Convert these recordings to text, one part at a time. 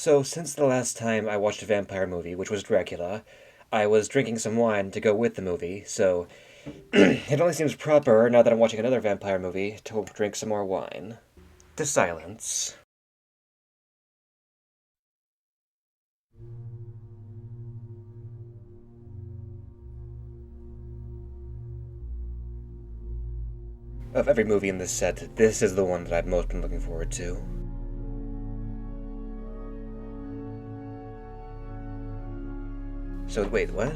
So, since the last time I watched a vampire movie, which was Dracula, I was drinking some wine to go with the movie, so it only seems proper, now that I'm watching another vampire movie, to drink some more wine. To silence. Of every movie in this set, this is the one that I've most been looking forward to. So, wait, what?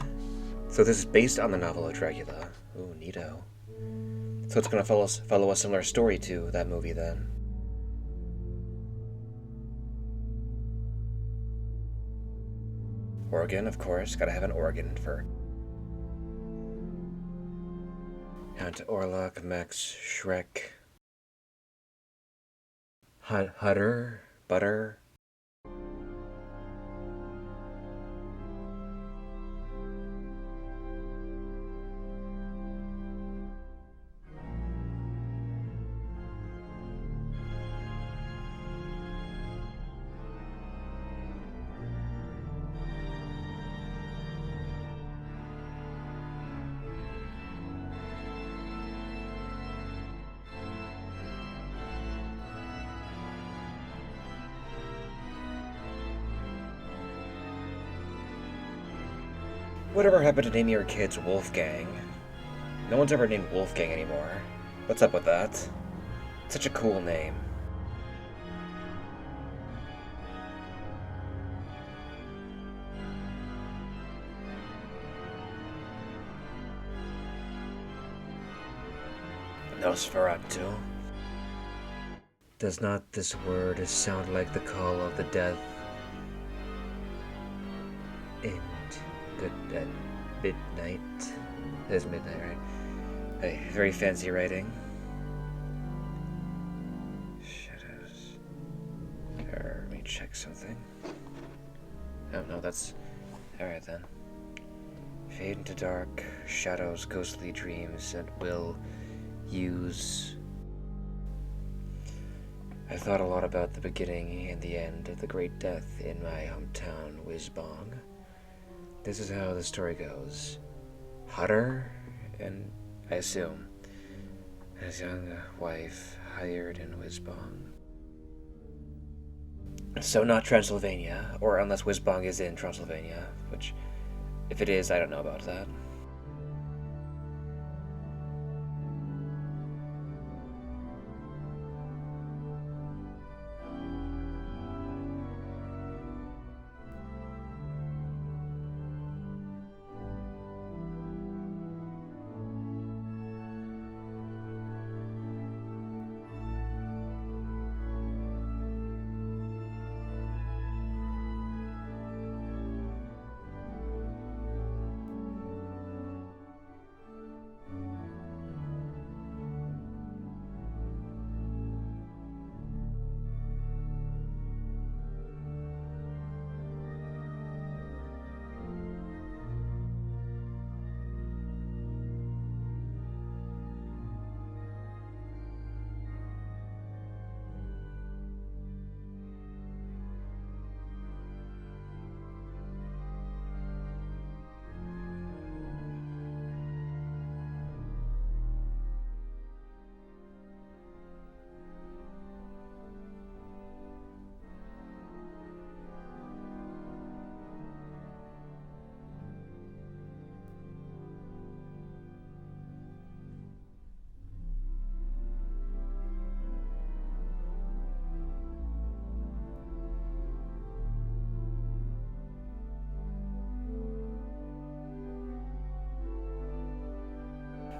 So this is based on the novel of Dracula. Ooh, neato. So it's gonna follow a similar story to that movie then. Organ, of course. Gotta have an organ for Count Orlok, Max, Shrek, Hutter, Butter. Whatever happened to naming your kids Wolfgang? No one's ever named Wolfgang anymore. What's up with that? Such a cool name. Nosferatu. Does not this word sound like the call of the death? And good at midnight. It is midnight, right? Hey, very fancy writing. Shadows. Let me check something. Oh no, that's alright then. Fade into dark, shadows, ghostly dreams, and will use. I thought a lot about the beginning and the end of the great death in my hometown, Wisbong. This is how the story goes. Hutter, and I assume, his young wife hired in Wisbong. So not Transylvania, or unless Wisbong is in Transylvania, which, if it is, I don't know about that.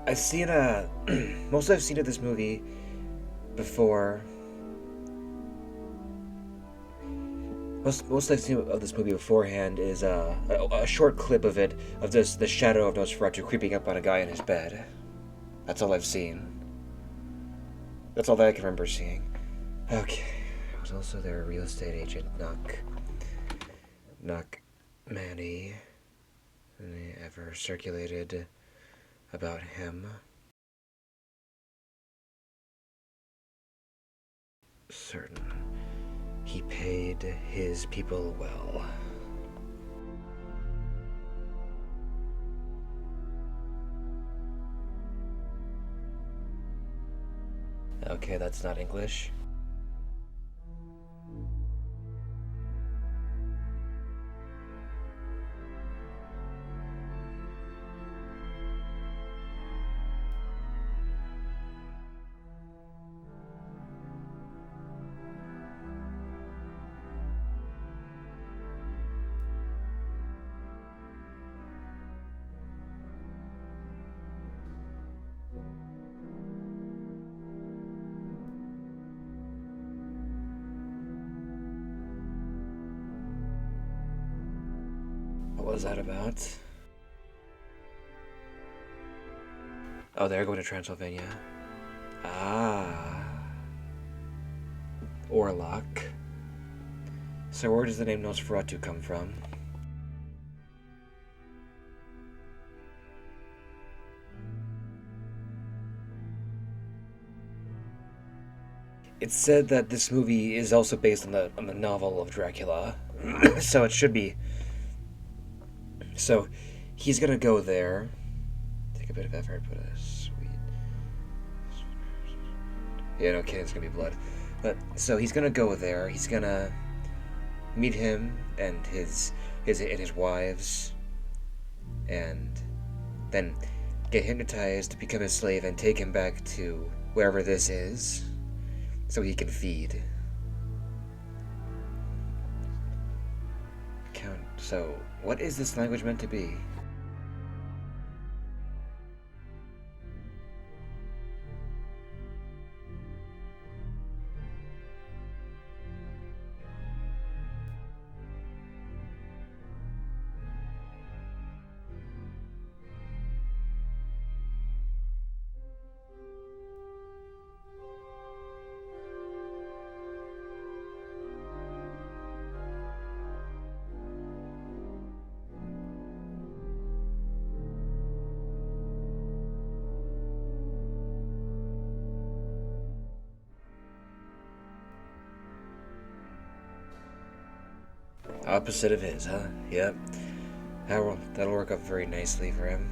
I've seen most I've seen of this movie before. Most I've seen of this movie beforehand is a short clip of it, of this the shadow of Nosferatu creeping up on a guy in his bed. That's all I've seen. That's all that I can remember seeing. Okay. I was also their real estate agent, Knock Manny. Any ever circulated about him? Certain. He paid his people well. Okay, that's not English. What was that about? Oh, they're going to Transylvania. Ah. Orlok. So where does the name Nosferatu come from? It's said that this movie is also based on the novel of Dracula, so it should be. So he's gonna go there. Take a bit of effort, but sweet. Yeah, no kidding, it's gonna be blood. But so he's gonna go there. He's gonna meet him and his wives, and then get hypnotized, become his slave, and take him back to wherever this is, so he can feed. So, what is this language meant to be? Opposite of his, huh? Yep. That'll work up very nicely for him.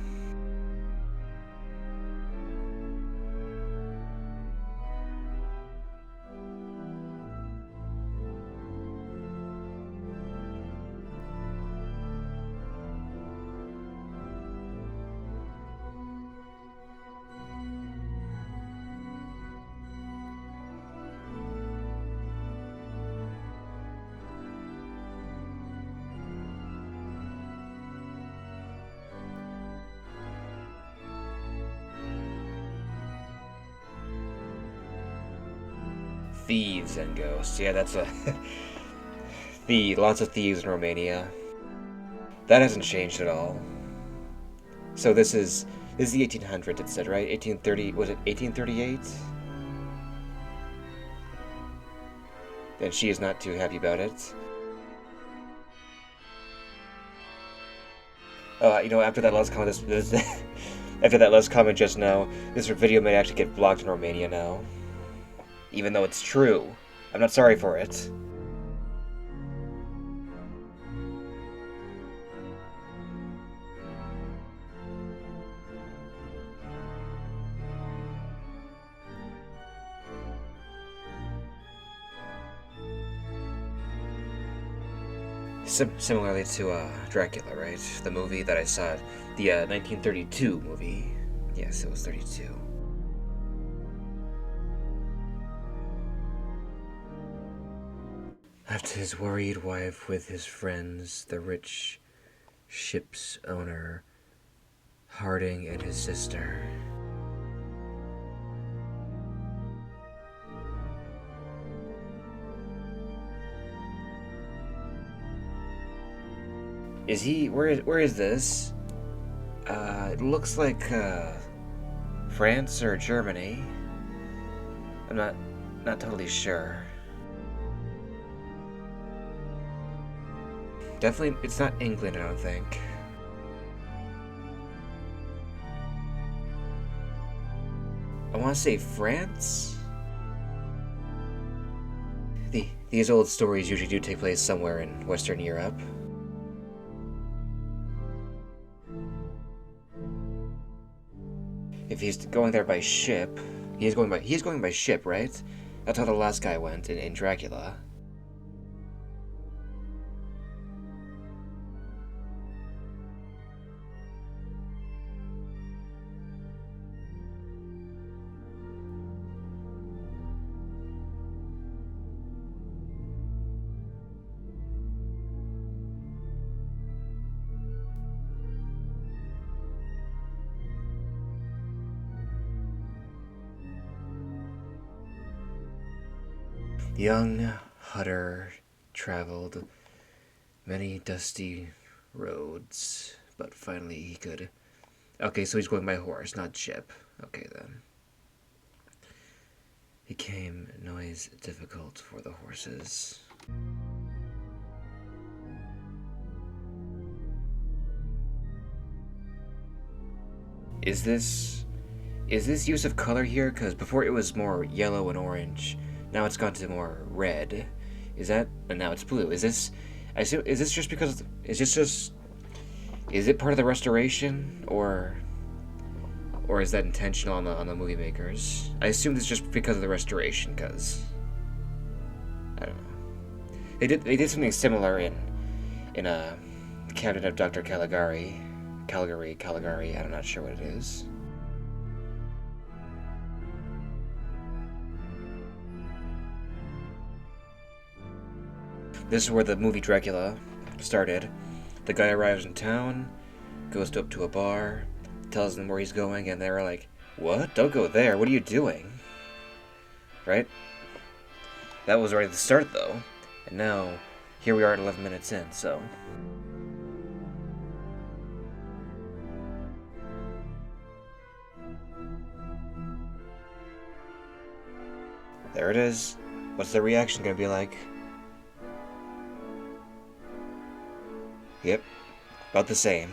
Thieves and ghosts. Yeah, that's a lots of thieves in Romania. That hasn't changed at all. So this is the 1800s. It said, right? 1830. Was it 1838? And she is not too happy about it. After that last comment, after that last comment just now, this video may actually get blocked in Romania now. Even though it's true. I'm not sorry for it. Similarly to Dracula, right? The movie that I saw, the 1932 movie. Yes, it was 32. Left his worried wife with his friends, the rich ship's owner, Harding, and his sister. Is he? Where is this? It looks like France or Germany. I'm not totally sure. Definitely, it's not England, I don't think. I want to say France? The These old stories usually do take place somewhere in Western Europe. If he's going there by ship, he's going by ship, right? That's how the last guy went in Dracula. Young Hutter traveled many dusty roads, but finally he could. Okay, so he's going by horse, not ship. Okay then. Became noise difficult for the horses. Is this use of color here? Because before it was more yellow and orange. Now it's gone to more red. Is that? And now it's blue. Is this? Is this just because? Is this just? Is it part of the restoration, or is that intentional on the movie makers? I assume it's just because of the restoration, because I don't know. They did something similar in a Cabinet of Dr. Caligari. I'm not sure what it is. This is where the movie Dracula started. The guy arrives in town, goes up to a bar, tells them where he's going, and they're like, "What? Don't go there. What are you doing?" Right? That was right at the start, though. And now, here we are at 11 minutes in, so... There it is. What's the reaction gonna be like? Yep, about the same.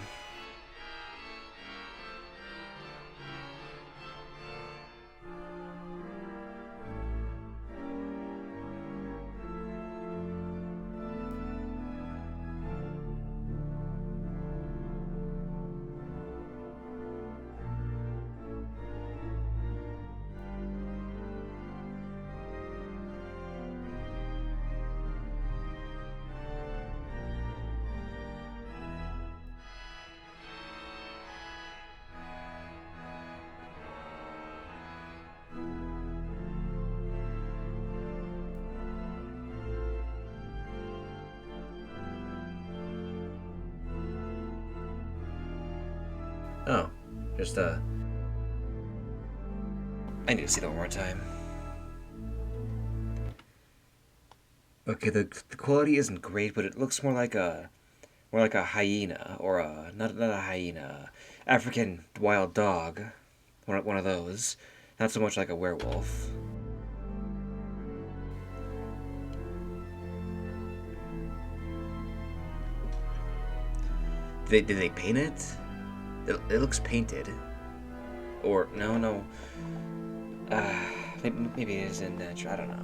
Oh, just I need to see that one more time. Okay, the quality isn't great, but it looks more like a hyena, or a not a hyena, African wild dog, one of those. Not so much like a werewolf. Did they paint it? It looks painted. Or no. Uh, maybe it is in natural. I don't know.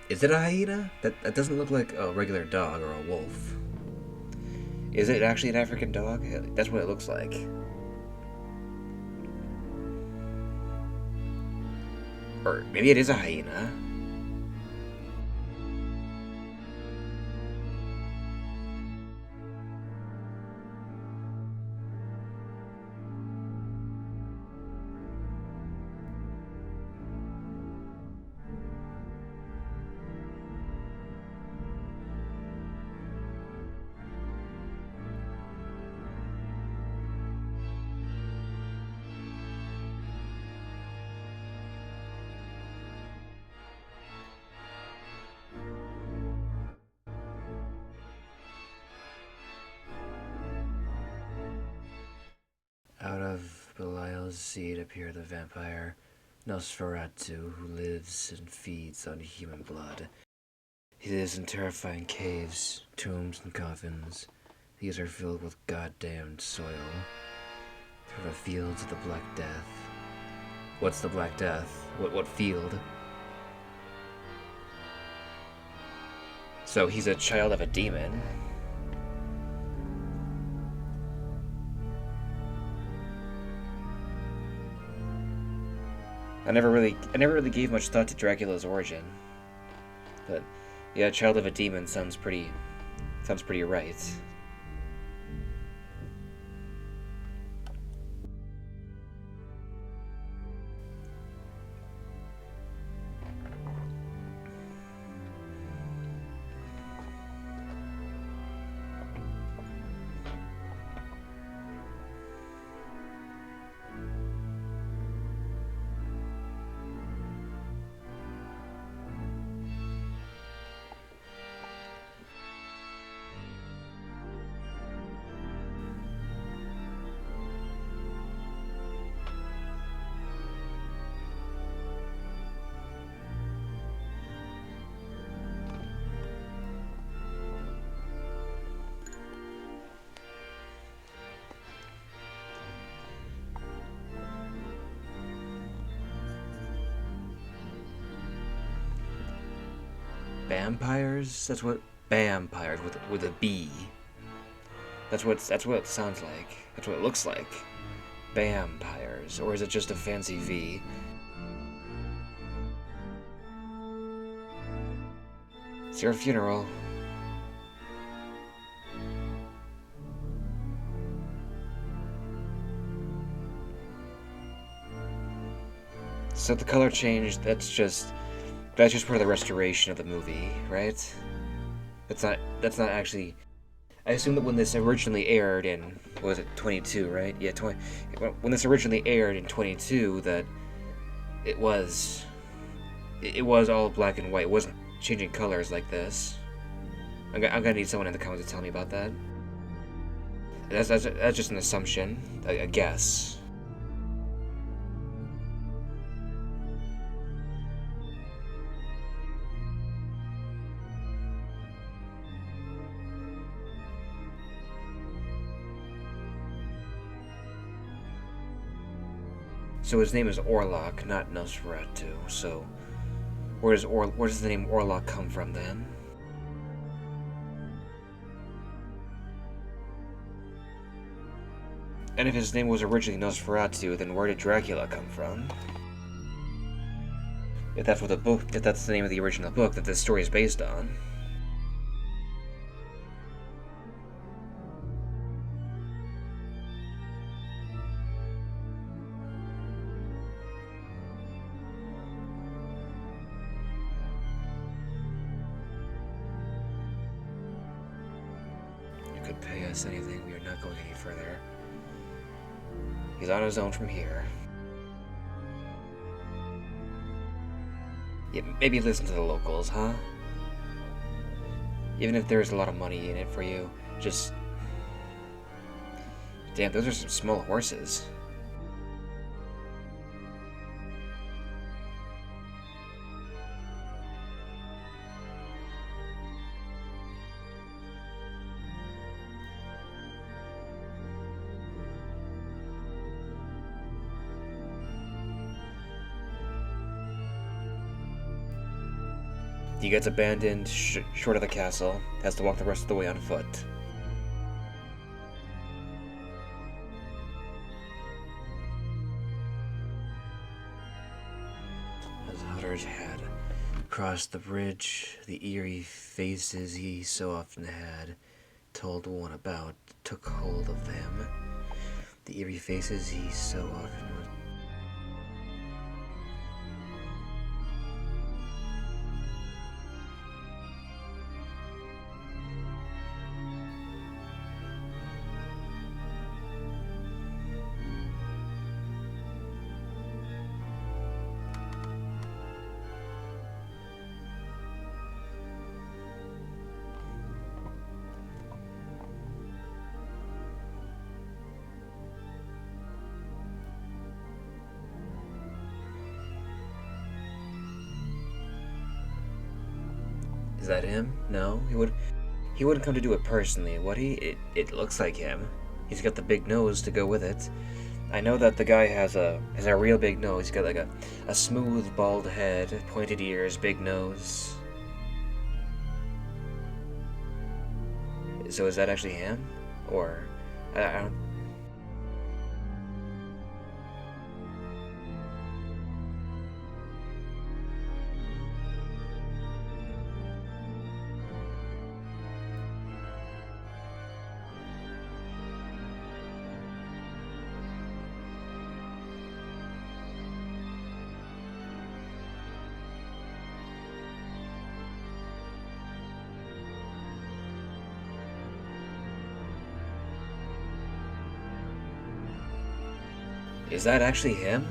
Is it a hyena? That doesn't look like a regular dog or a wolf. Is it actually an African dog? That's what it looks like. Or maybe it is a hyena. seed appeared the vampire Nosferatu, who lives and feeds on human blood. He lives in terrifying caves, tombs, and coffins. These are filled with goddamned soil. Through the fields of the Black Death. What's the Black Death? What field? So he's a child of a demon. I never really gave much thought to Dracula's origin. But yeah, child of a demon sounds pretty right. Vampires? That's what vampires with a B. That's what it sounds like. That's what it looks like. Vampires, or is it just a fancy V? It's your funeral. So the color change, that's just part of the restoration of the movie, right? That's not actually. I assume that when this originally aired in, what was it, 22, right? Yeah, 20. When this originally aired in 22, that it was all black and white. It wasn't changing colors like this. I'm gonna need someone in the comments to tell me about that. That's just an assumption, a guess. So his name is Orlok, not Nosferatu. So where does the name Orlok come from then? And if his name was originally Nosferatu, then where did Dracula come from? If that's the name of the original book that this story is based on. Pay us anything, we are not going any further. He's on his own from here. Yeah, maybe listen to the locals, huh? Even if there's a lot of money in it for you, just... Damn, those are some small horses. He gets abandoned short of the castle, has to walk the rest of the way on foot. As Hutter's had crossed the bridge, the eerie faces he so often had told one about took hold of them. The eerie faces he so often would. Is that him? No, he wouldn't come to do it personally, would he? It looks like him. He's got the big nose to go with it. I know that the guy has a real big nose. He's got like a smooth bald head, pointed ears, big nose. So is that actually him? Or I don't. Is that actually him?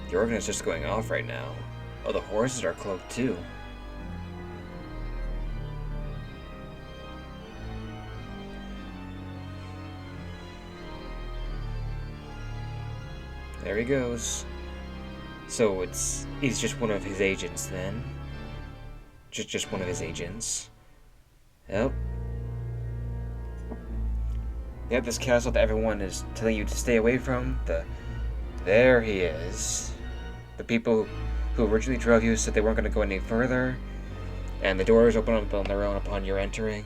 The organ is just going off right now. Oh, the horses are cloaked too. There he goes. So he's just one of his agents then. Just one of his agents. Yep. Yep, this castle that everyone is telling you to stay away from. There he is. The people who originally drove you said they weren't going to go any further, and the doors open up on their own upon your entering.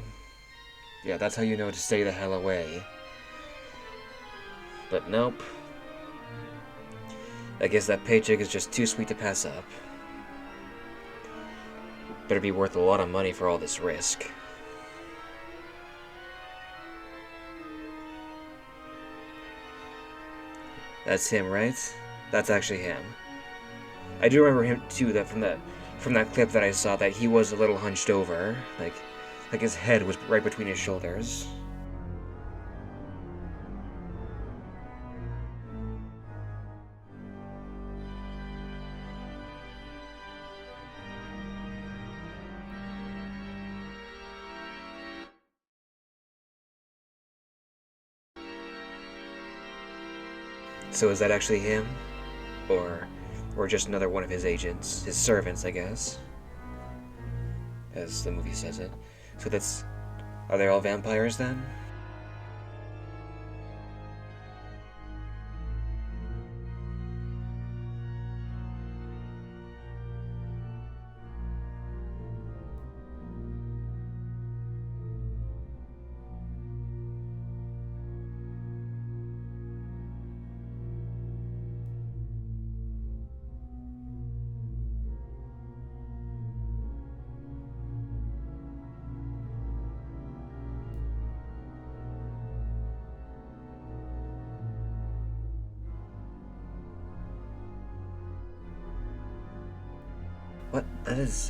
Yeah, that's how you know to stay the hell away. But nope. I guess that paycheck is just too sweet to pass up. Better be worth a lot of money for all this risk. That's him, right? That's actually him. I do remember him too. That from that clip that I saw, that he was a little hunched over, like his head was right between his shoulders. So is that actually him, or just another one of his agents, his servants, I guess, as the movie says it? So are they all vampires then?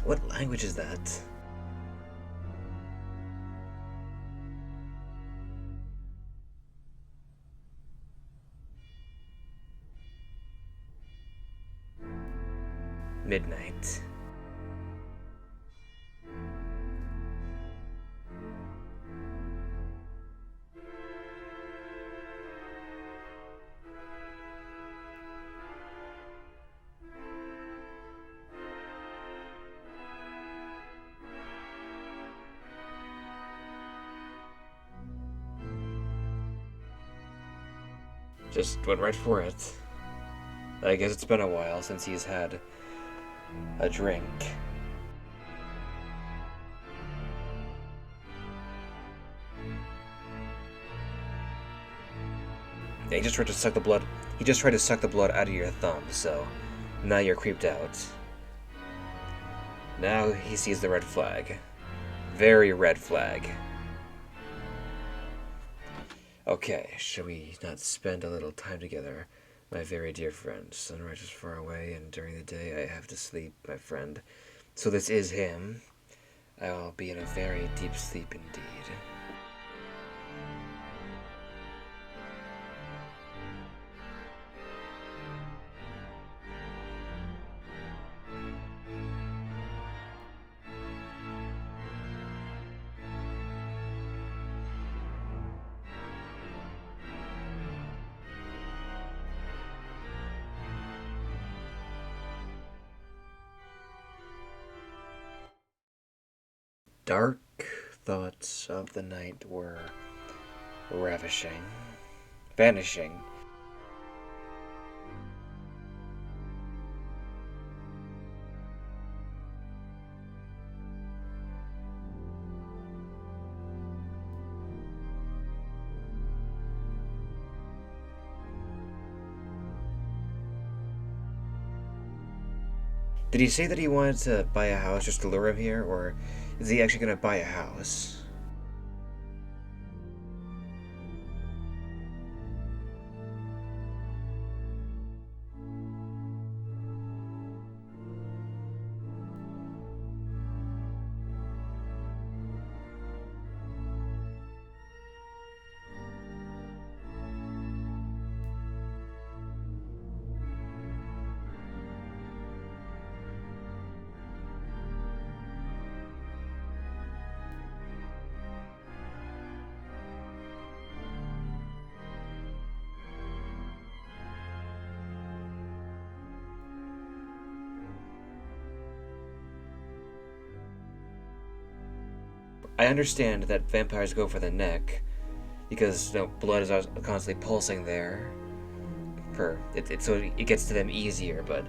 What language is that? Midnight. Just went right for it. I guess it's been a while since he's had a drink. Yeah, he just tried to suck the blood. He just tried to suck the blood out of your thumb, so now you're creeped out. Now he sees the red flag. Very red flag. Okay, shall we not spend a little time together, my very dear friend? Sunrise is far away, and during the day I have to sleep, my friend. So this is him. I'll be in a very deep sleep indeed. dark thoughts of the night were ravishing, vanishing. Did he say that he wanted to buy a house just to lure him here, or is he actually going to buy a house? I understand that vampires go for the neck because blood is constantly pulsing there. So it gets to them easier. But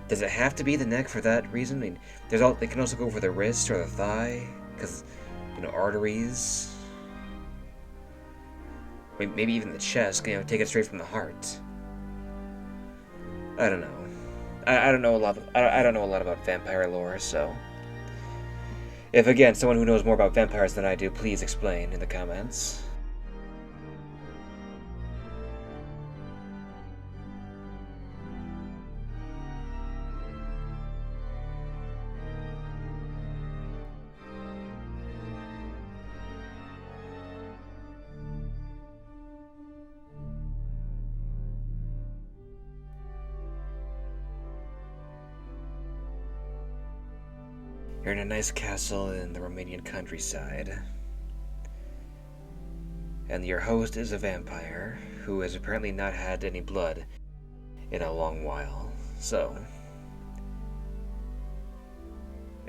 does it have to be the neck for that reason? I mean, they can also go for the wrist or the thigh because arteries. Maybe even the chest. Take it straight from the heart. I don't know. I don't know a lot. I don't know a lot about vampire lore, so. If, again, someone who knows more about vampires than I do, please explain in the comments. You're in a nice castle in the Romanian countryside. And your host is a vampire who has apparently not had any blood in a long while. So.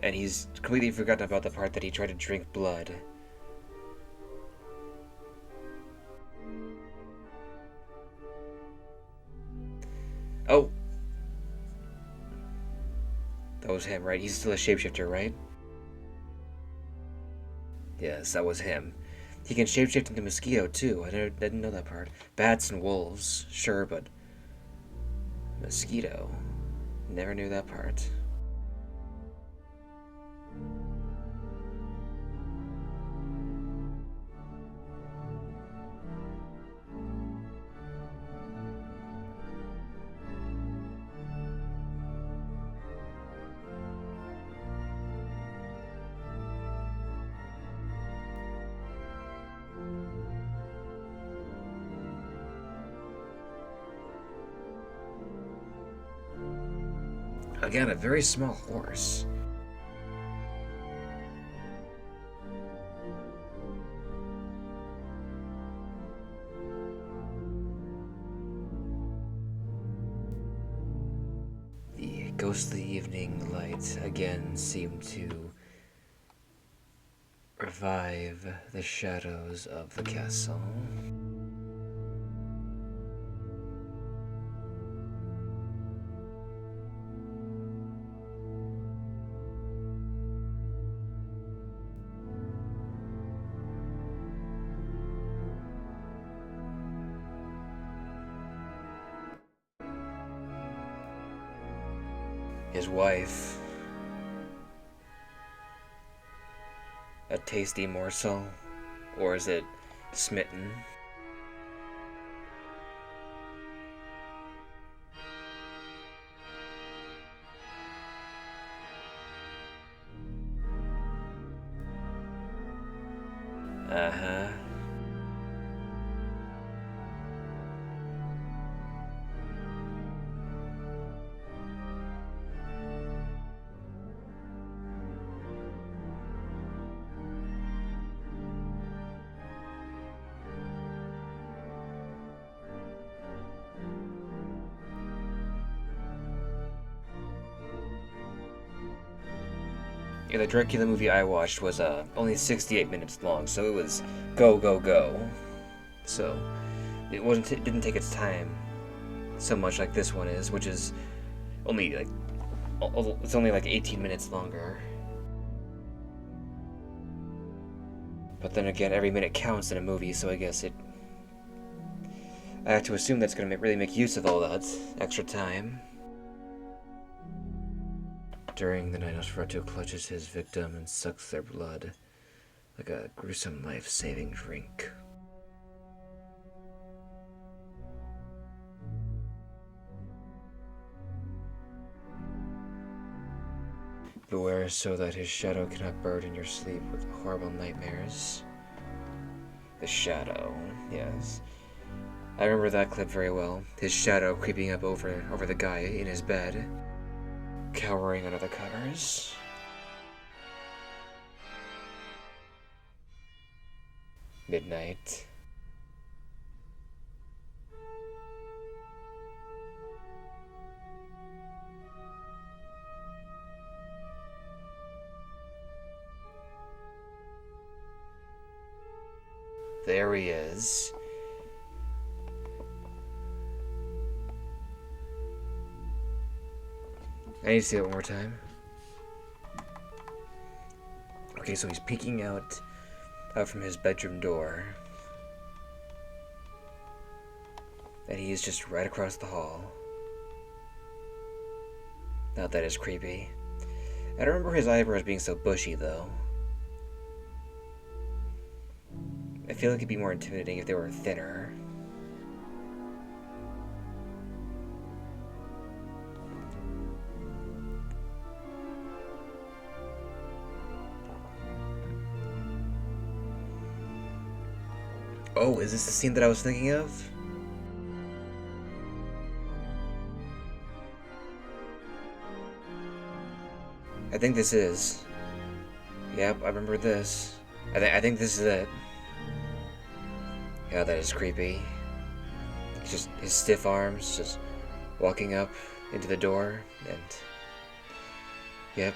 And he's completely forgotten about the part that he tried to drink blood. Oh! That was him, right? He's still a shapeshifter, right? Yes, that was him. He can shapeshift into mosquito, too. I didn't know that part. Bats and wolves, sure, but mosquito. Never knew that part. Again, a very small horse. The ghostly evening light again seemed to revive the shadows of the castle. His wife, a tasty morsel, or is it smitten? Uh-huh. Yeah, the Dracula movie I watched was only 68 minutes long, so it was go go go. So it didn't take its time so much like this one is, which is only like it's only like 18 minutes longer. But then again, every minute counts in a movie, so I guess I have to assume that's going to really make use of all that extra time. During the night, Nosferatu clutches his victim and sucks their blood like a gruesome life-saving drink. Beware so that his shadow cannot burden your sleep with horrible nightmares. The shadow, yes. I remember that clip very well. His shadow creeping up over the guy in his bed, cowering under the covers. Midnight. There he is. I need to see it one more time. Okay, so he's peeking out from his bedroom door. And he is just right across the hall. Now that is creepy. I don't remember his eyebrows being so bushy, though. I feel like it'd be more intimidating if they were thinner. Oh, is this the scene that I was thinking of? I think this is. Yep, I remember this. I think this is it. Yeah, that is creepy. Just his stiff arms just walking up into the door, and yep,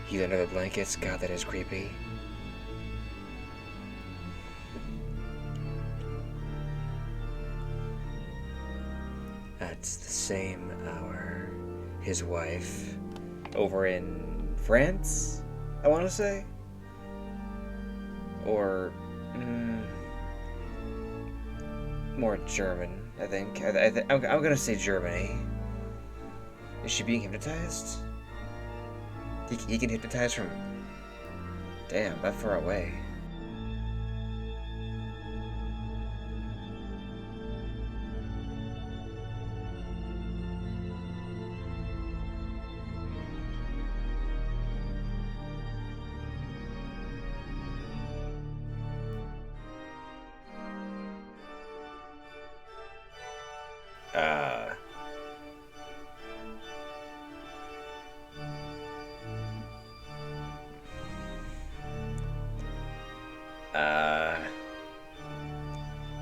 he's under the blankets. God, that is creepy. At the same hour, his wife, over in France, I want to say, or more German, I think. I'm gonna say Germany. Is she being hypnotized? He can hypnotize from... Damn, that far away.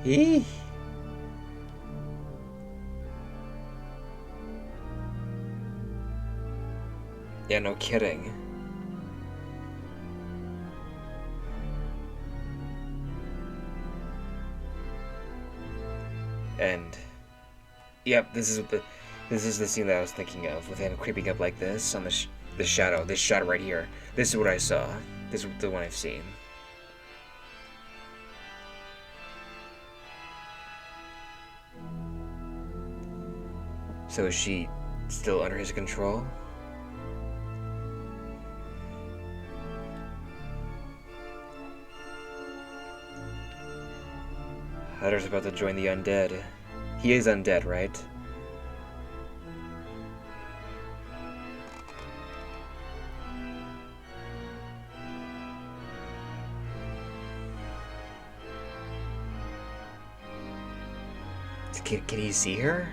Eee. Yeah, no kidding. And yep, this is the scene that I was thinking of, with him creeping up like this on the shadow. This shadow right here. This is what I saw. This is the one I've seen. So is she still under his control? Hutter's about to join the undead. He is undead, right? Can he see her?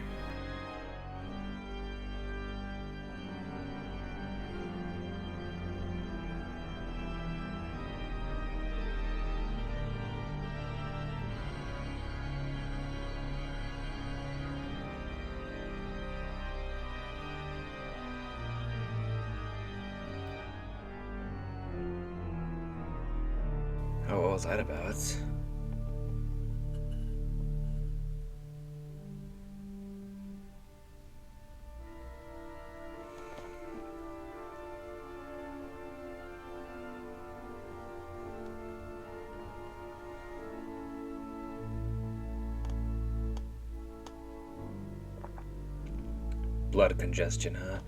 Oh, what was that about? Blood congestion, huh?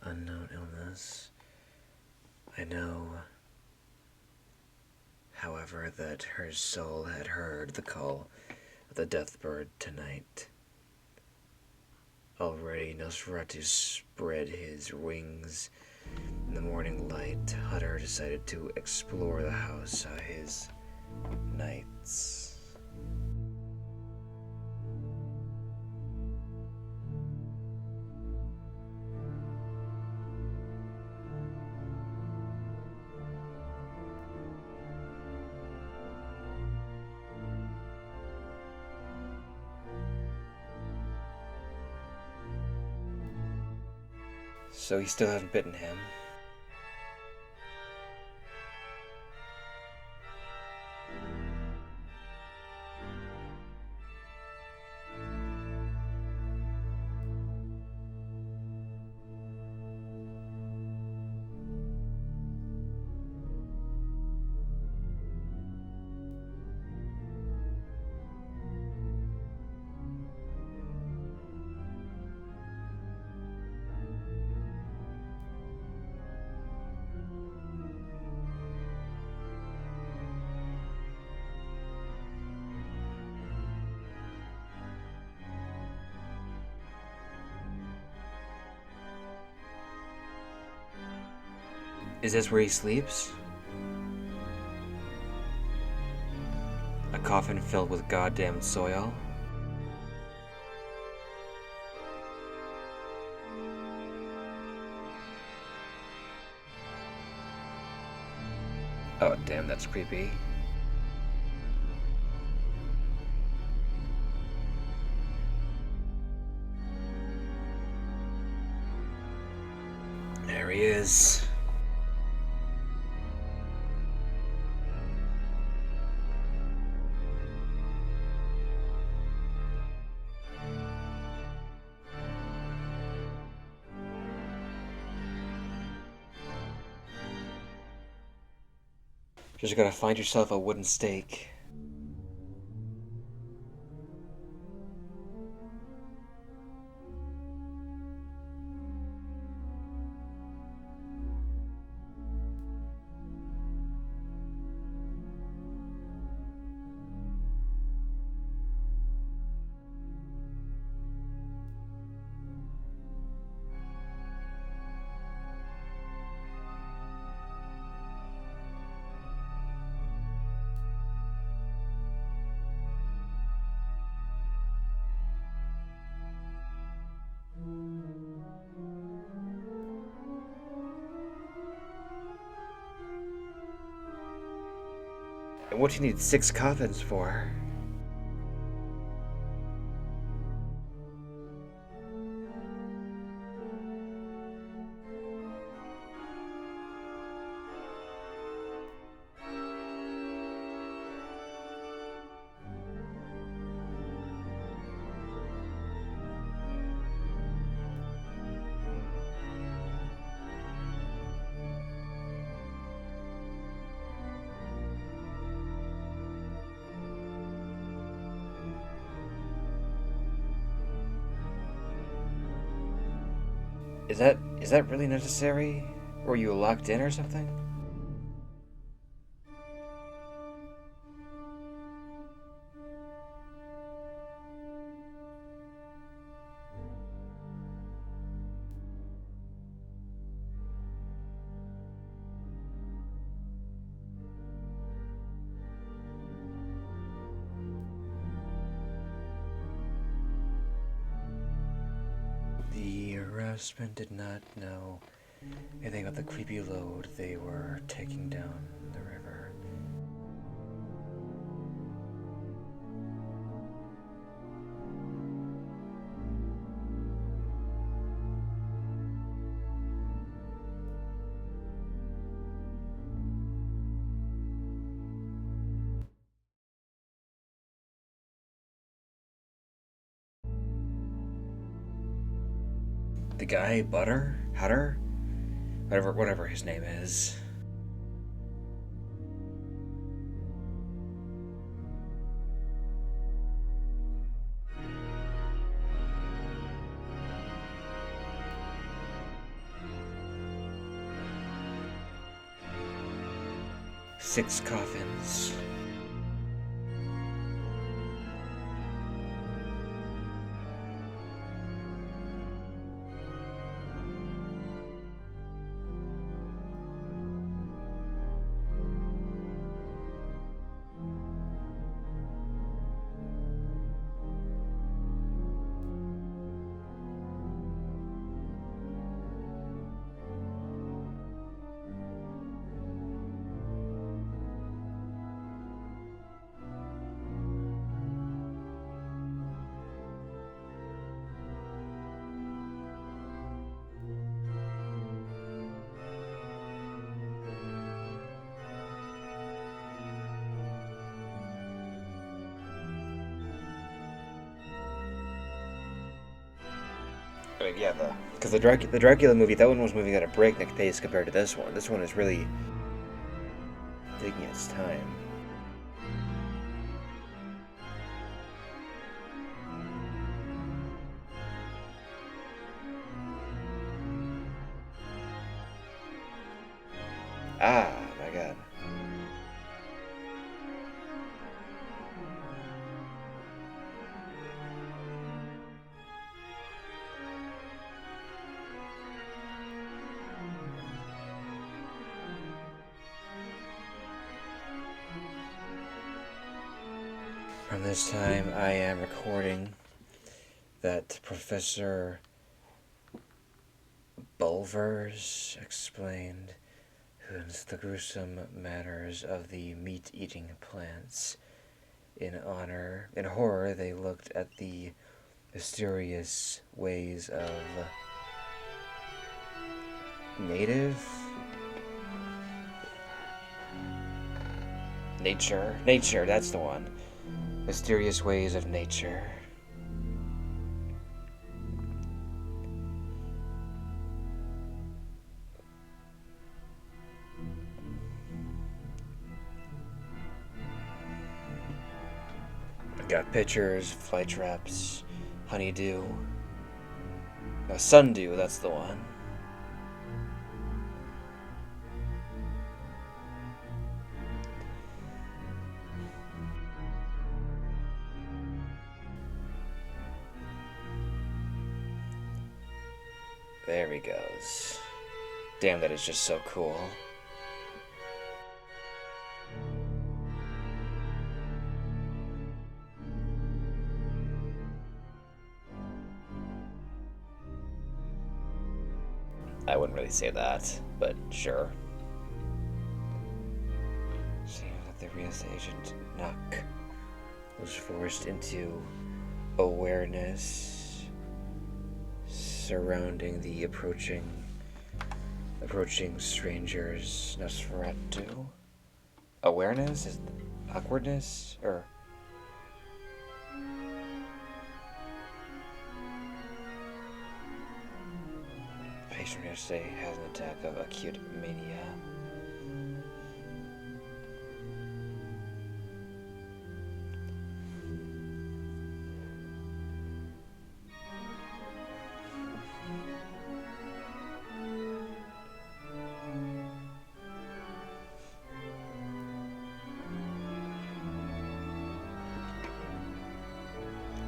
Unknown illness. I know, however, that her soul had heard the call of the death bird tonight. Already Nosferatu spread his wings in the morning light. Hutter decided to explore the house his nights. So he still hasn't bitten him. Is this where he sleeps? A coffin filled with goddamn soil? Oh, damn, that's creepy. There he is. Just gotta find yourself a wooden stake. And what you need 6 coffins for? Is that really necessary? Were you locked in or something? The harassment did not know anything about the creepy load they were taking down the river. The guy, Hutter? Whatever his name is. Six coffins. Yeah, because the Dracula movie, that one was moving at a breakneck pace compared to this one. This one is really taking its time. Ah, my God. From this time, I am recording that Professor Bulvers explained the gruesome manners of the meat-eating plants. In horror, they looked at the mysterious ways of nature, that's the one. Mysterious ways of nature. Got pictures, fly traps, honeydew. No, sundew, that's the one. There he goes. Damn, that is just so cool. I wouldn't really say that, but sure. Seems that the real estate agent, Knock, was forced into awareness surrounding the approaching strangers, Nosferatu. Awareness? Is awkwardness? Or... patient yesterday has an attack of acute mania.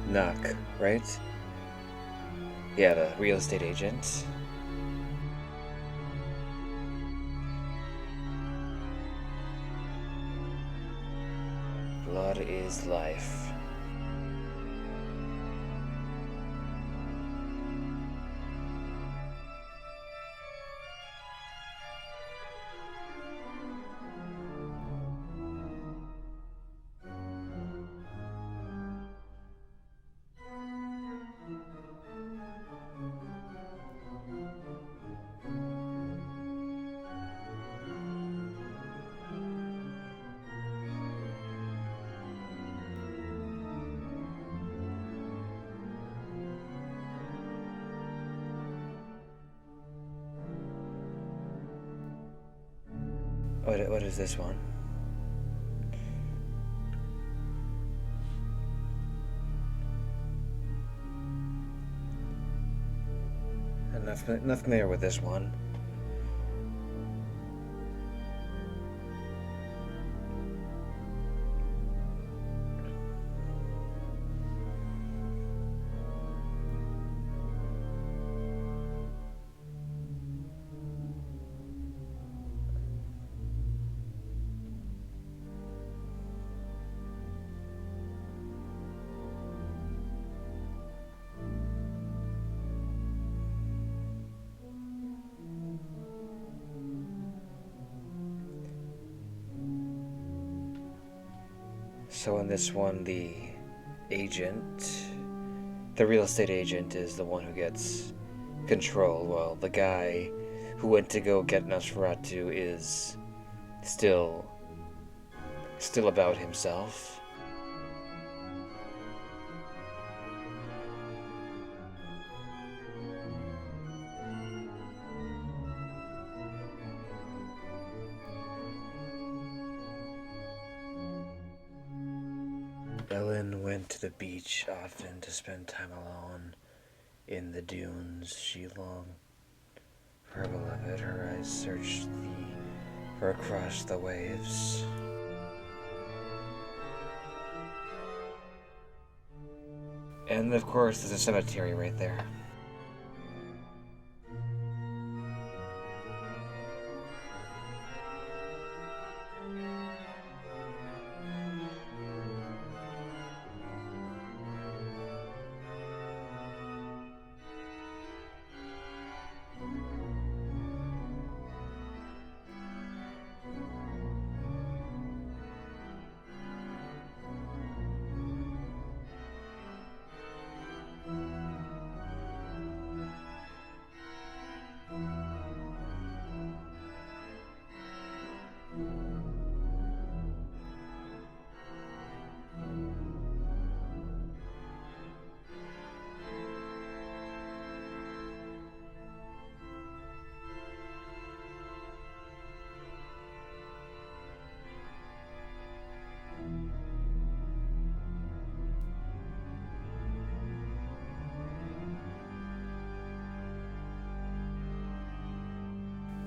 Knock, right? Yeah, the real estate agent. Blood is life. What is this one? Not familiar with this one. So in this one, the real estate agent is the one who gets control, while the guy who went to go get Nosferatu is still about himself. Ellen went to the beach often to spend time alone in the dunes. She longed for her beloved. Her eyes searched for across the waves. And of course, there's a cemetery right there.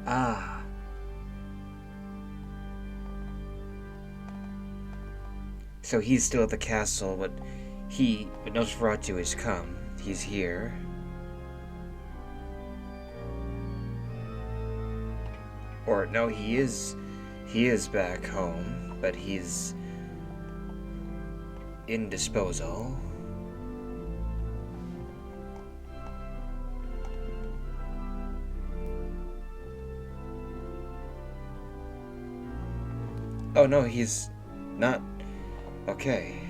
Ah. So he's still at the castle, but Nosferatu has come. He's here. Or no, he is back home, but he's in disposal. Oh no, he's not. Okay.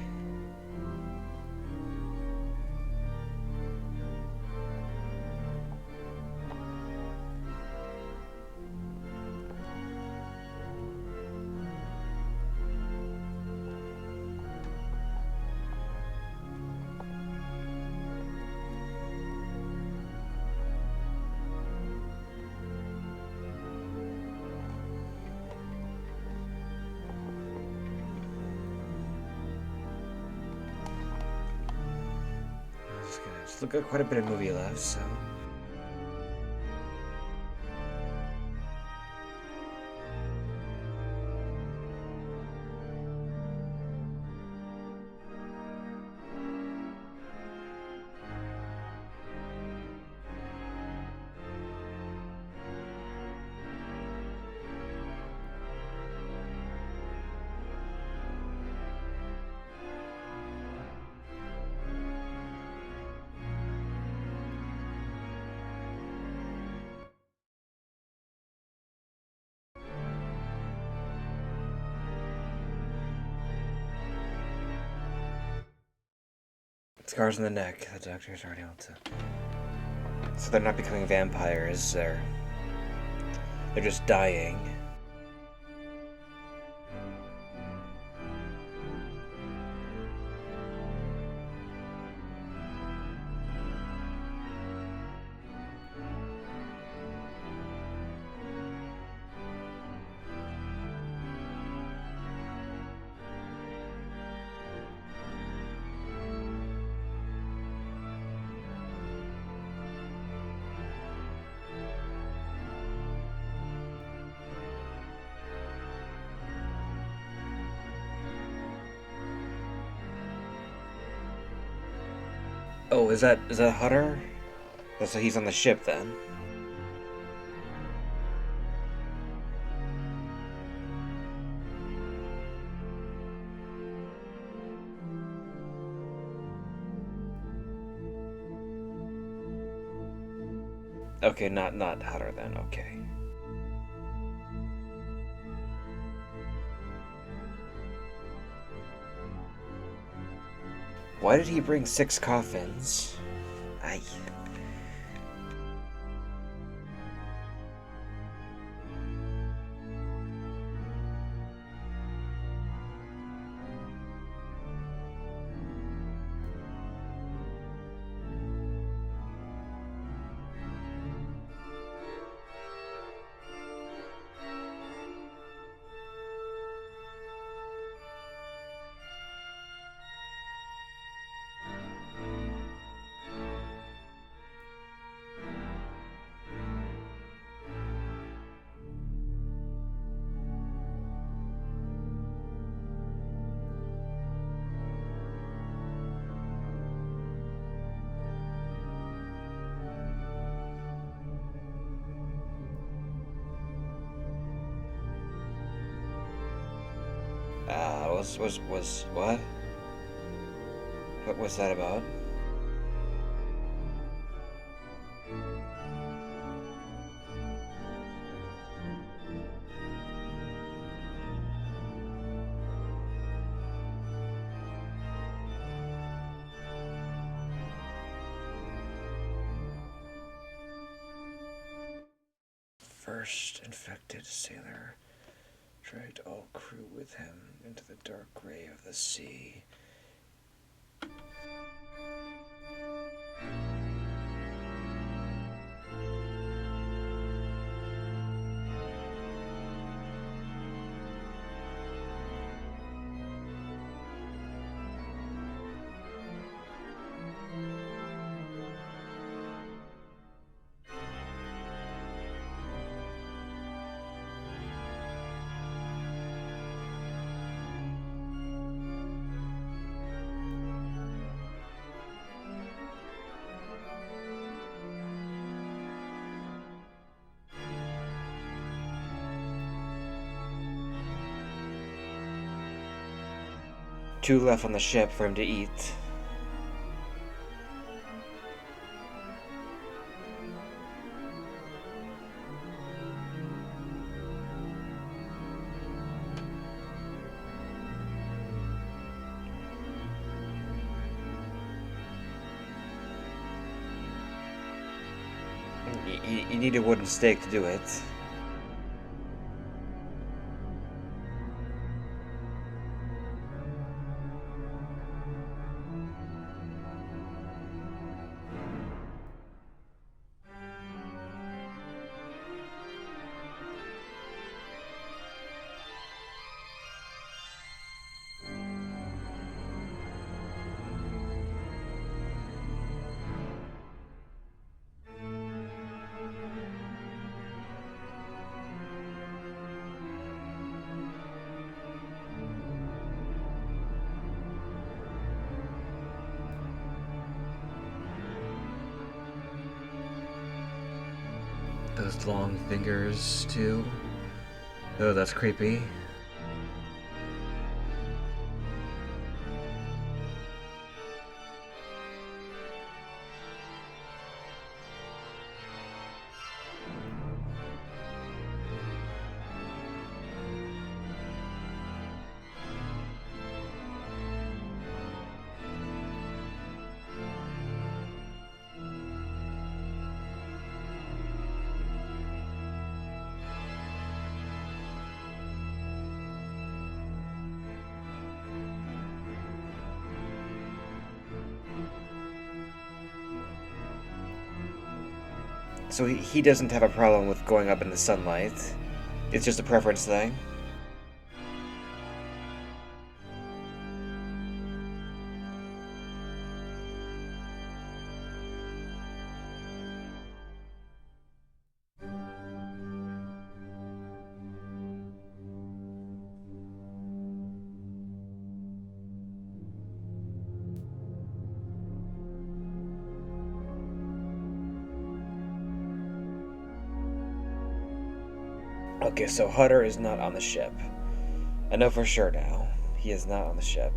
Still got quite a bit of movie left, so. Scars on the neck. The doctors aren't able to. So they're not becoming vampires. They're just dying. Oh, is that Hutter? So he's on the ship then. Okay, not Hutter then. Okay. Why did he bring 6 coffins? I. Was what? What was that about? First infected sailor dragged all crew with him into the dark gray of the sea. Two left on the ship for him to eat. You need a wooden stake to do it. Those long fingers, too. Oh, that's creepy. So he doesn't have a problem with going up in the sunlight. It's just a preference thing. Okay, so Hutter is not on the ship. I know for sure now. He is not on the ship.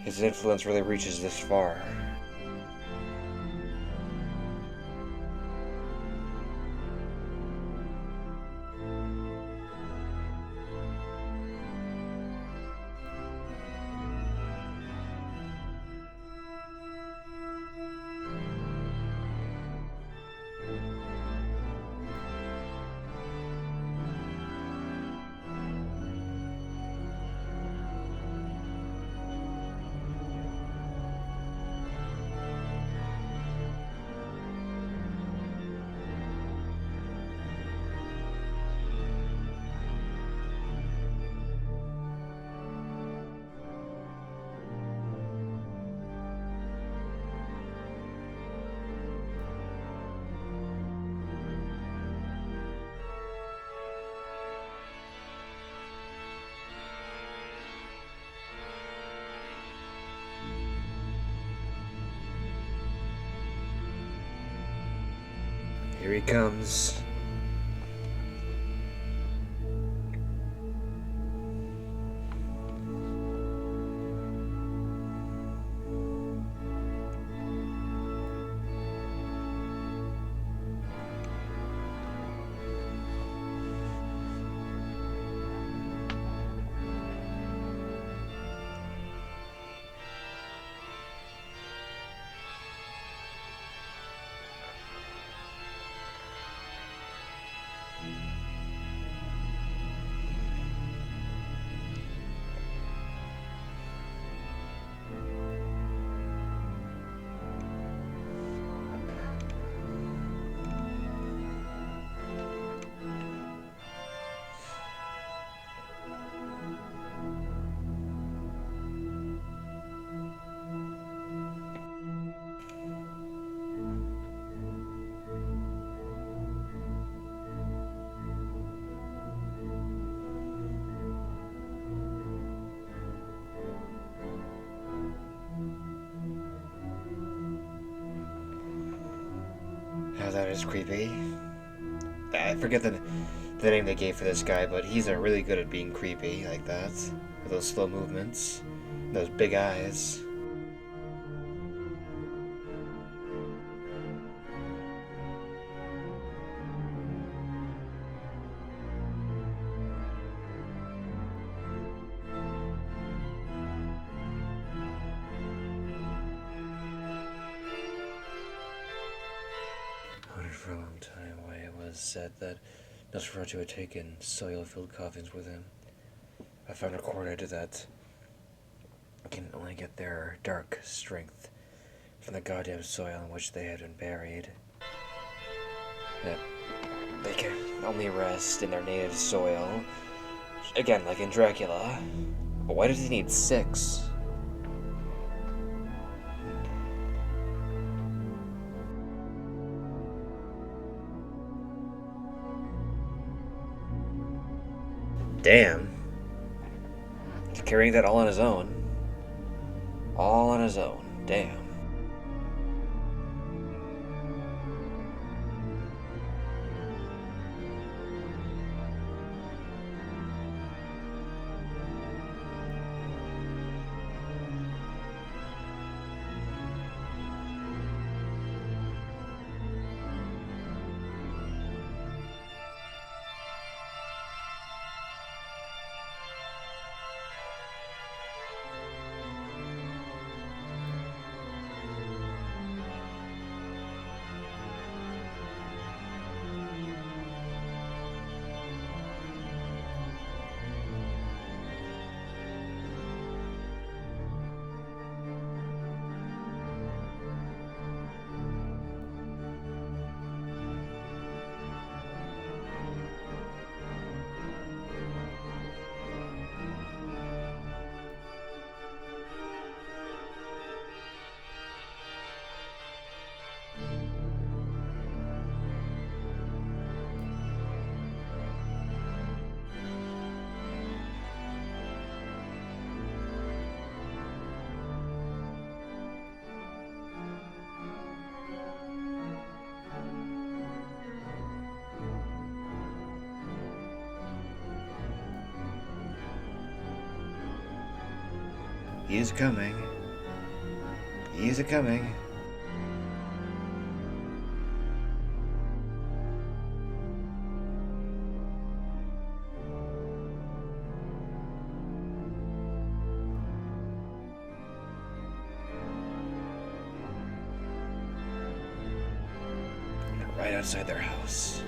His influence really reaches this far. Here he comes. Now that is creepy. I forget the name they gave for this guy, but he's really good at being creepy like that. With those slow movements, those big eyes. For a long time, why it was said that Nosferatu had taken soil-filled coffins with him. I found recorded that can only get their dark strength from the goddamn soil in which they had been buried. That they can only rest in their native soil. Again, like in Dracula. But why does he need 6? Damn. He's carrying that all on his own. all on his own. Damn. He's coming. He's a coming. Right outside their house.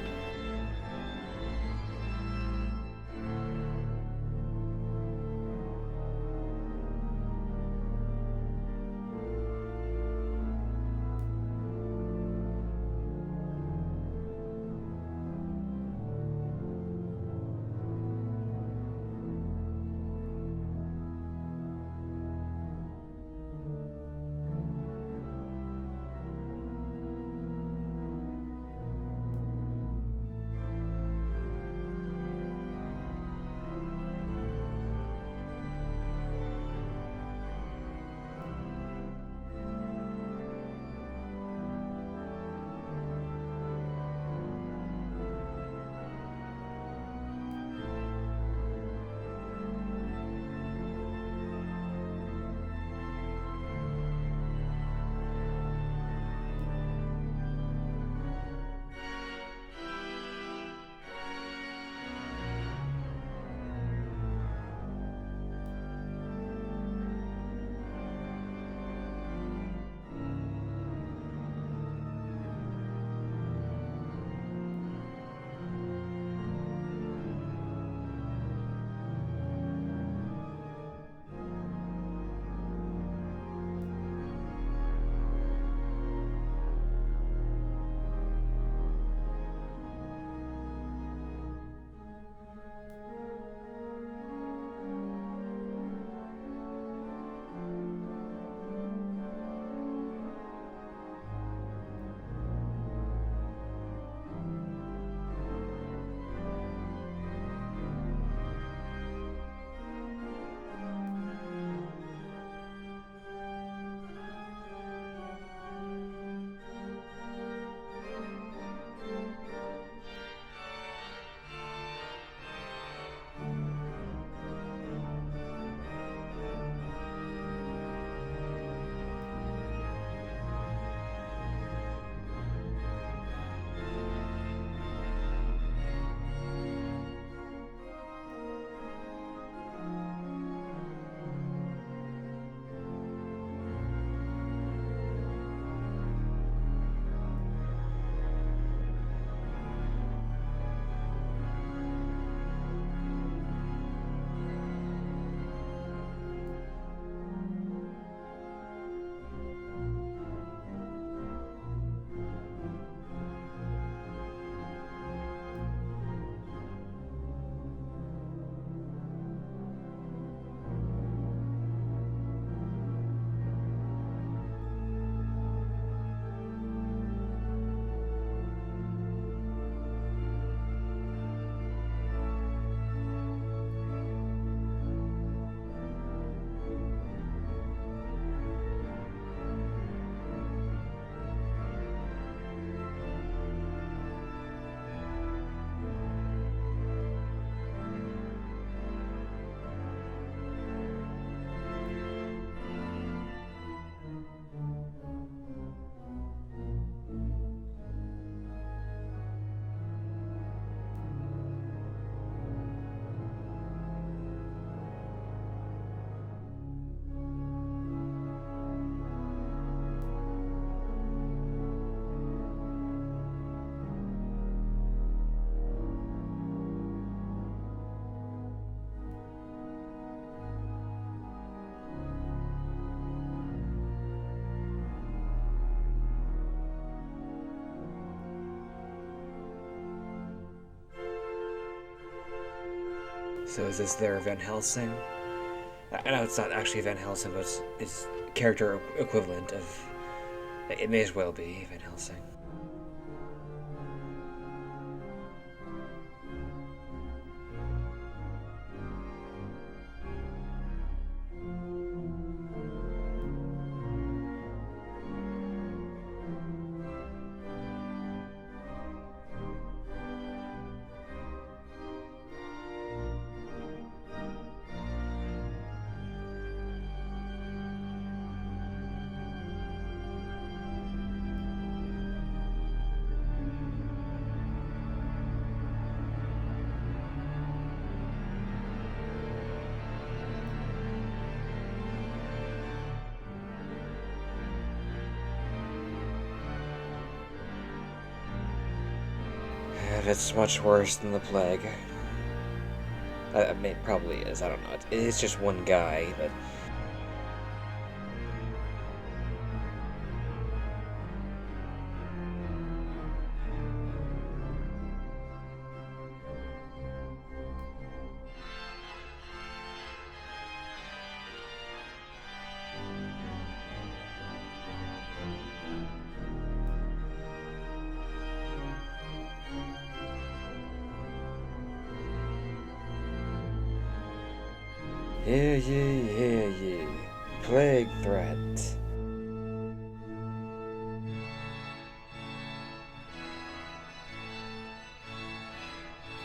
So is this their Van Helsing? I know it's not actually Van Helsing, but it's character equivalent of. It may as well be Van Helsing. And it's much worse than the plague. I mean, it probably is. I don't know. It's just one guy, but. Hear ye, hear ye. Plague threat.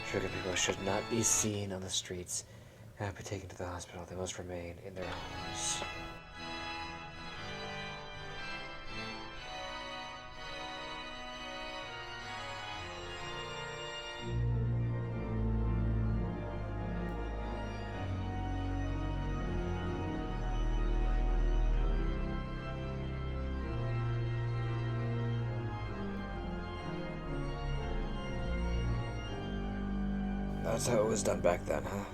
Sugar people should not be seen on the streets and be taken to the hospital. They must remain in their homes. That's how it was done back then, huh?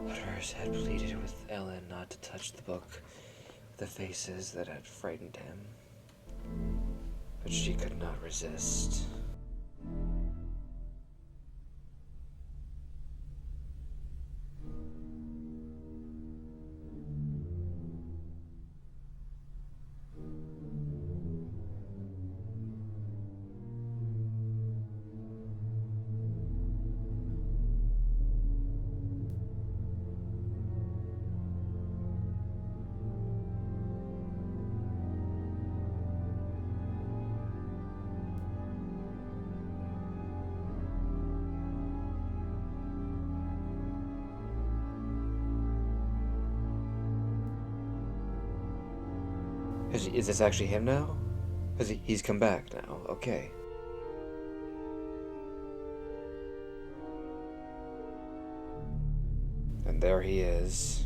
Hutter's had pleaded with Ellen not to touch the book with the faces that had frightened him, but she could not resist. Is this actually him now? He's come back now, okay. And there he is.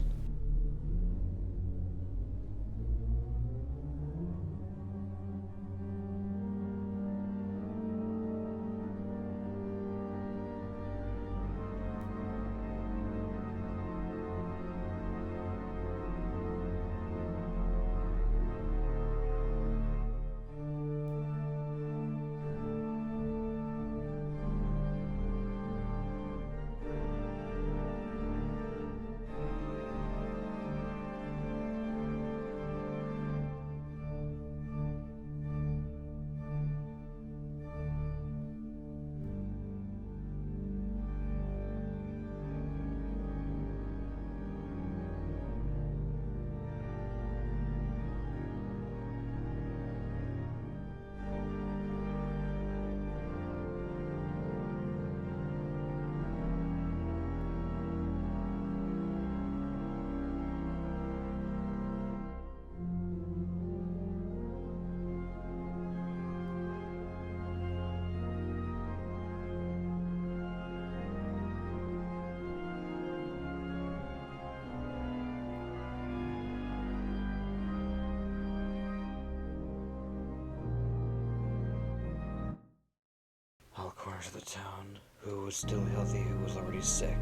corner of the town, who was still healthy, who was already sick.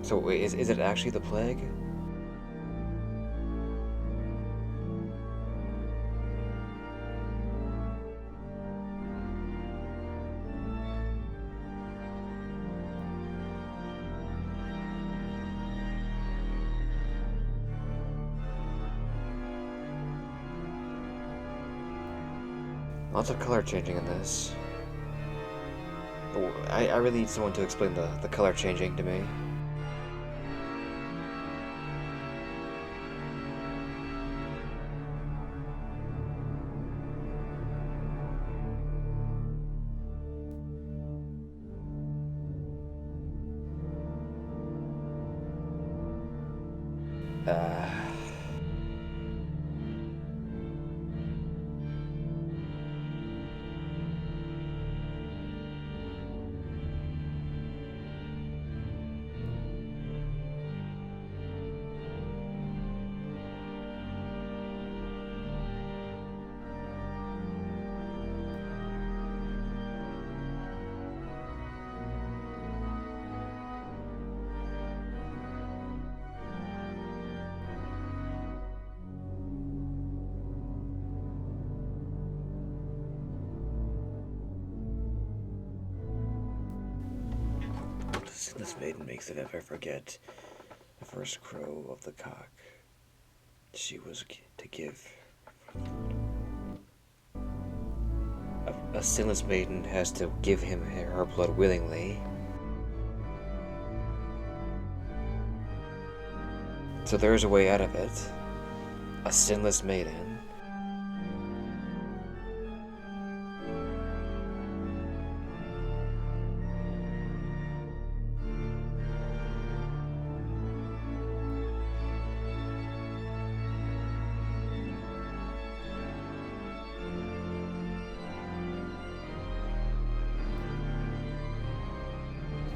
So wait, is it actually the plague? Lots of color changing in this. I really need someone to explain the color changing to me. Uh... This maiden makes it if I forget the first crow of the cock she was to give. A sinless maiden has to give him her blood willingly. So there's a way out of it. A sinless maiden.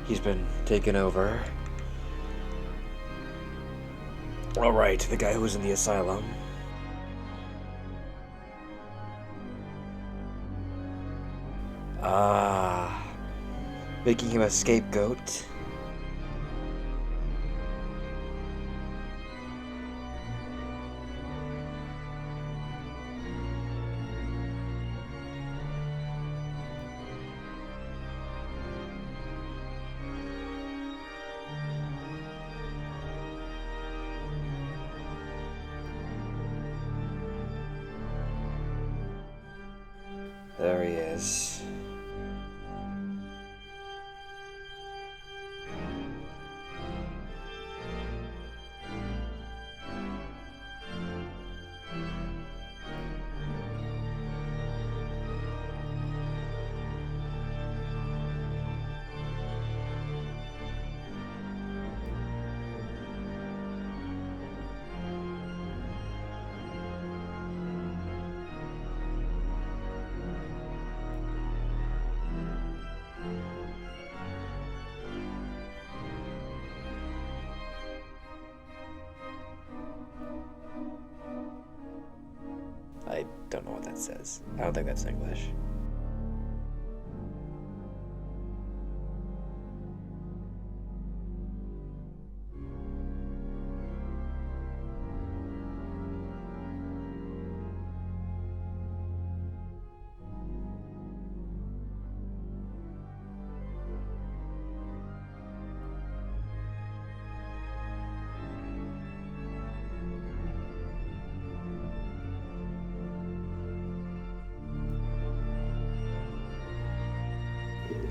He's been taken over. Alright, the guy who was in the asylum. Making him a scapegoat. There he is. I don't know what that says. I don't think that's English.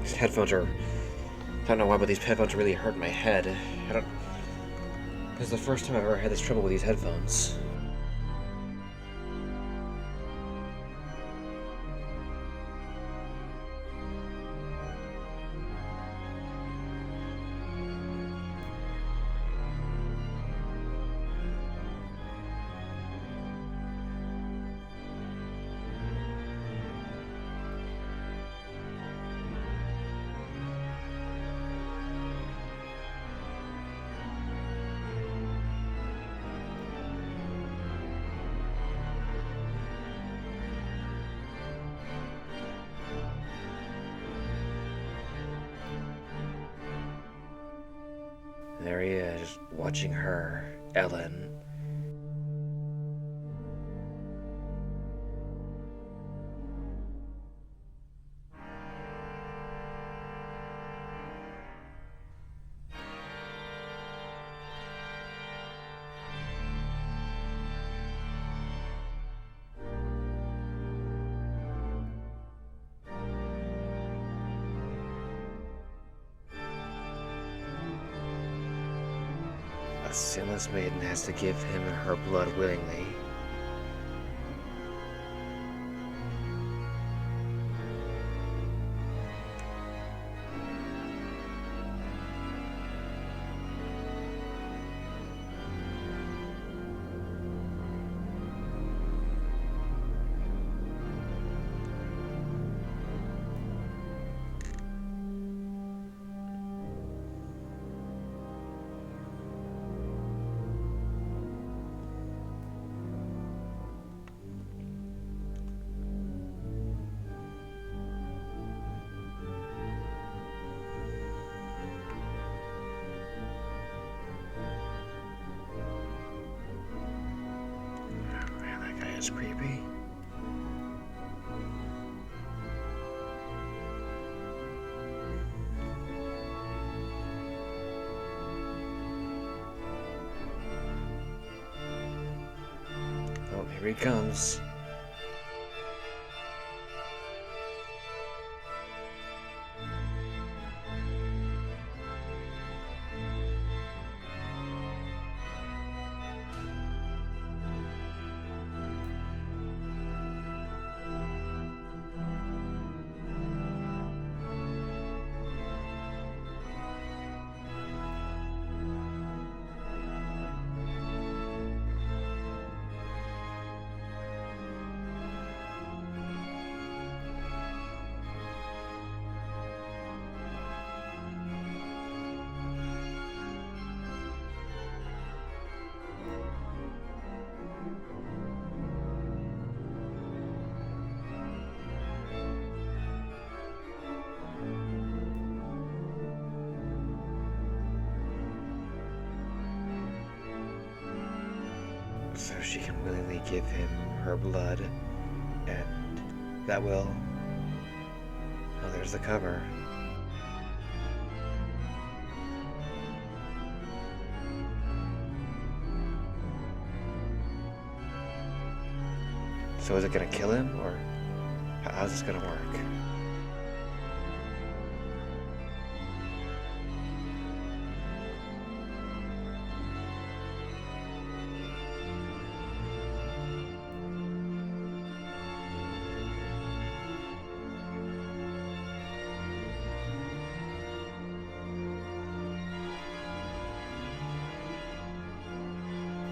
These headphones are... I don't know why, but these headphones really hurt my head. This is the first time I've ever had this trouble with these headphones. There he is, watching her, Ellen. A sinless maiden has to give him her blood willingly. Man, that guy is creepy. Oh, here he comes. So she can willingly give him her blood, and that will... Oh, there's the cover. So is it gonna kill him, or how's this gonna work?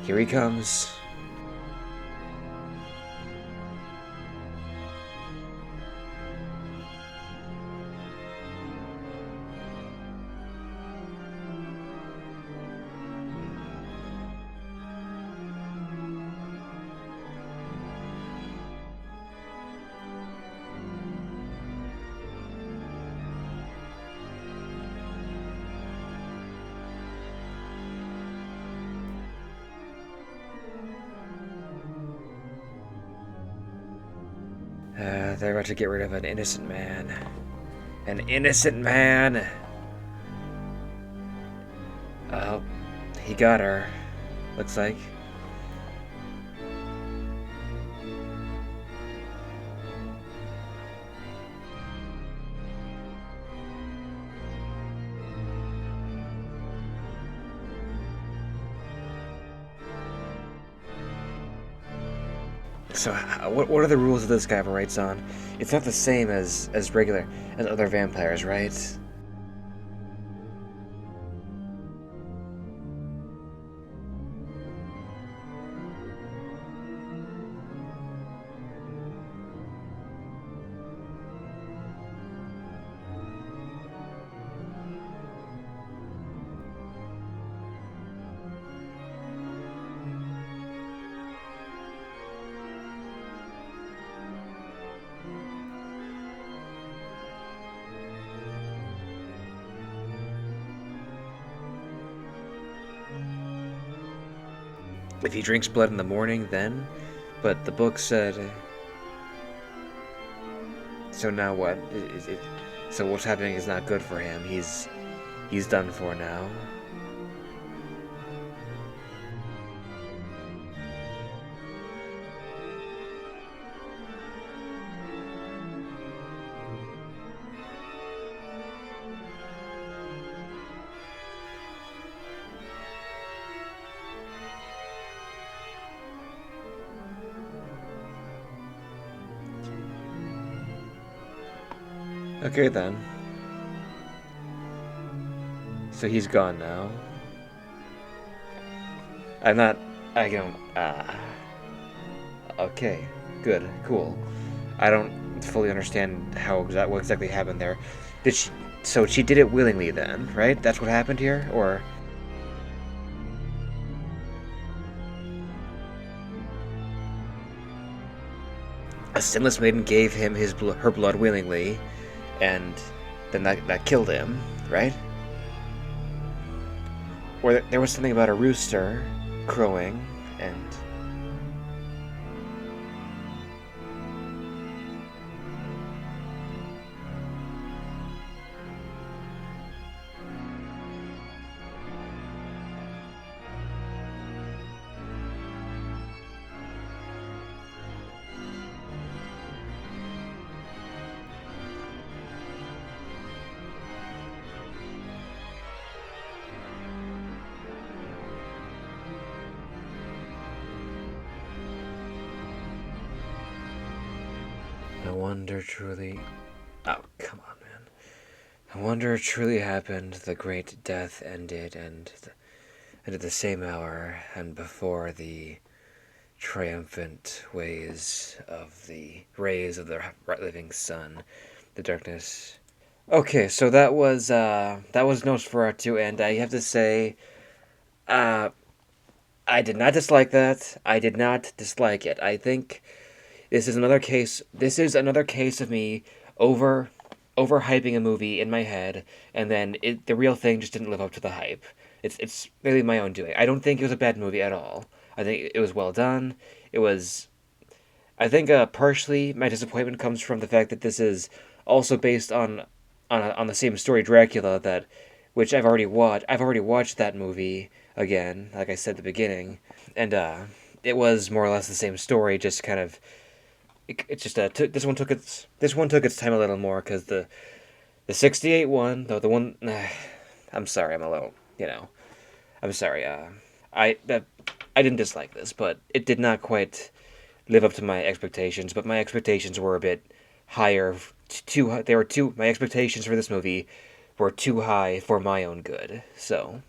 Here he comes. They're about to get rid of an innocent man. An innocent man! Oh, he got her. Looks like. So, what are the rules that this guy operates on? It's not the same as regular, as other vampires, right? If he drinks blood in the morning, then. But the book said. So now what? So what's happening is not good for him. He's done for now. Okay then. So he's gone now. I'm not. I don't. Okay. Good. Cool. I don't fully understand what exactly happened there. Did she? So she did it willingly then, right? That's what happened here, or a sinless maiden gave him her blood willingly, and then that killed him, right? Or there was something about a rooster crowing, and I wonder truly. Oh, come on, man. I wonder it truly happened. The great death ended, and at the same hour, and before the triumphant rays of the living sun, the darkness. Okay, so that was Nosferatu, and I have to say, uh, I did not dislike that. I did not dislike it. I think this is another case. This is another case of me over overhyping a movie in my head, and then the real thing just didn't live up to the hype. It's really my own doing. I don't think it was a bad movie at all. I think it was well done. It was. I think partially my disappointment comes from the fact that this is also based on the same story, Dracula, that which I've already watched. I've already watched that movie again, like I said at the beginning, and it was more or less the same story, just kind of it just this one took its time a little more because the 68 one, the one I'm sorry, I'm a little, I'm sorry. I that I didn't dislike this, but it did not quite live up to my expectations. But my expectations were a bit higher. Too they were too my expectations for this movie were too high for my own good. So